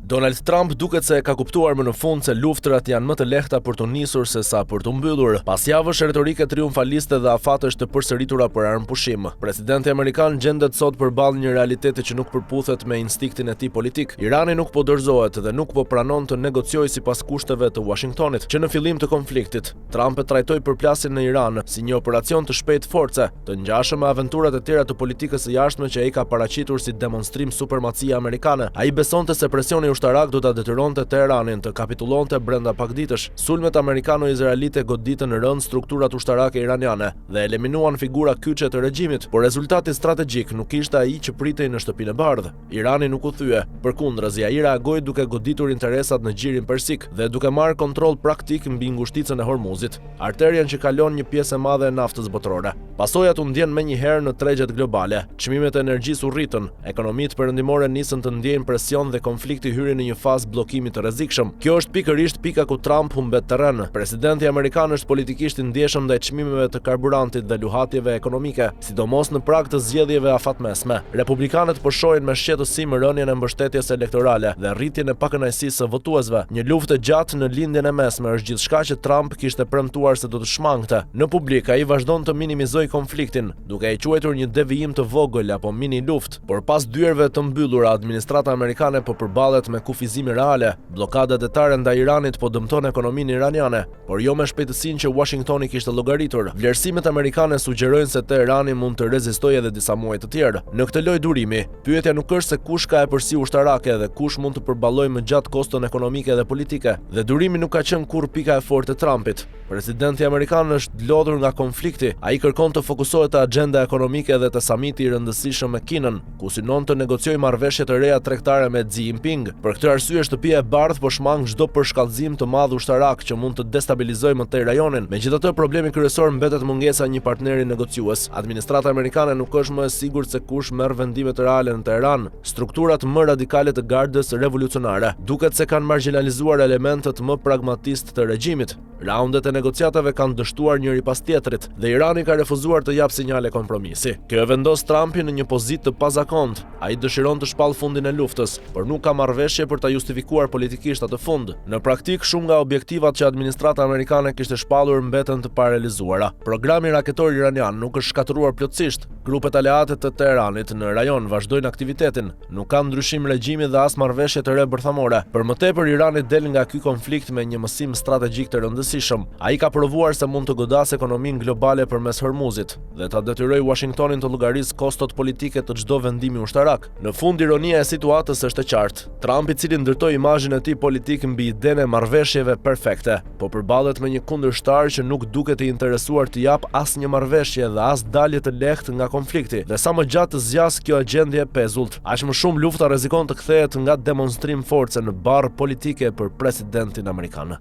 Donald Trump duket se ka kuptuar më në fund se luftrat janë më të lehta për të nisur se sa për të mbyllur. Pas javësh retorike triumfaliste dhe afatesh të përsëritura për armëpushim, presidenti amerikan gjendet sot përballë një realiteti që nuk përputhet me instinktin e tij politik. Irani nuk po dorëzohet dhe nuk po pranon të negociojë sipas kushteve të Washingtonit, që në fillim të konfliktit Trump e trajtoi përplasjen në Iran si një operacion të shpejtë force, të ngjashëm me aventurat e tjera të politikës së jashtme që ai ka paraqitur si demonstrim supremacie amerikane. Ai besonte se presioni ushtarak do ta detyronte Teheranin të kapitullonte brenda pak ditësh. Sulmet amerikano-izraelite goditën rënd strukturat ushtarake iraniane dhe eliminuan figura kyçe të regjimit, por rezultati strategjik nuk ishte ai që pritej në shtëpinë e bardhë. Irani nuk u thye, përkundrazi ai reagoi duke goditur interesat në Gjirin Persik dhe duke marrë kontroll praktik mbi ngushticën e Hormuzit, arterien që kalon një pjesë e madhe e naftës botërore. Pasojat u ndjen menjëherë në tregjet globale. Çmimet e energjisë u rritën, ekonomitë perëndimore nisën të ndjejnë presion dhe konflikti hyri në një fazë bllokimi të rrezikshëm. Kjo është pikërisht pika ku Trump humbet terren. Presidenti amerikan është politikisht i ndjeshëm ndaj çmimeve të karburantit dhe luhatjeve ekonomike, sidomos në prag të zgjedhjeve afatmesme. Republikanët po shohin me shqetësim rënien e mbështetjes elektorale dhe rritjen e pakënaqësisë së votuesve. Një luftë gjatë në lindjen e mesme është gjithçka që Trump kishte premtuar se do të shmangte. Në publik ai vazhdon të minimizojë konfliktin, duke e quajtur një devijim të vogël apo mini luftë, por pas dyerve të mbyllura, administrata amerikane po përballet me kufizime reale. Bllokada detare ndaj Iranit po dëmton ekonominë iraniane, por jo me shpejtësinë që Washingtoni kishte llogaritur. Vlerësimet amerikane sugjerojnë se Teherani mund të rezistojë edhe disa muaj të tjerë. Në këtë lojë durimi, pyetja nuk është se kush ka epërsi ushtarake dhe kush mund të përballojë më gjatë koston ekonomike dhe politike. Dhe durimi nuk ka qenë kurrë pika e fortë e Trumpit. Presidenti amerikan është lodhur nga konflikti. Ai kërkon të fokusohet te agenda ekonomike dhe te samiti i rëndësishëm me Kinën, ku synon të negociojë marrëveshje të reja tregtare me Xi Jinping. Për këtë arsye, shtëpia e bardhë po shmang çdo përshkallëzim të madh ushtarak që mund të destabilizojë më tej rajonin. Megjithatë, problemi kryesor mbetet mungesa e një partneri negociues. Administrata amerikane nuk është më e sigurt se kush merr vendimet reale në Teheran. Strukturat më radikale të gardës revolucionare duket se kanë marginalizuar elementët më pragmatist të regjimit. Raundet e negociatave kanë dështuar njëri pas tjetrit dhe Irani ka refuzuar të japë sinjale kompromisi. Kjo e vendos Trumpin në një pozitë të pazakontë. Ai dëshiron të shpallë fundin e luftës, por nuk ka marrëveshje për ta justifikuar politikisht atë fund. Në praktik, shumë nga objektivat që administrata amerikane kishte shpallur mbeten të parealizuara. Programi raketor iranian nuk është shkatëruar plotësisht. Grupet aleate të Teheranit në rajon vazhdojnë aktivitetin. Nuk ka ndryshim regjimi dhe as marrëveshje të re bërthamore. Për më tepër, Irani del nga ky konflikt me një mësim strategjik të rëndësishëm. Ai ka provuar se mund të godasë ekonominë globale përmes Hormuzit dhe ta detyrojë Washingtonin të llogarisë kostot politike të çdo vendimi ushtarak. Në fund, ironia e situatës është e qartë. Trump, i cili ndërtoi imazhin e tij politik mbi idenë e marrëveshjeve perfekte, po përballet me një kundërshtar që nuk duket i interesuar të jap asnjë marrëveshje dhe as dalje të lehtë nga konflikti. Dhe sa më gjatë të zgjas kjo agjendje pezullt, aq më shumë lufta rrezikon të kthehet nga demonstrim force në barr politike për presidentin amerikan.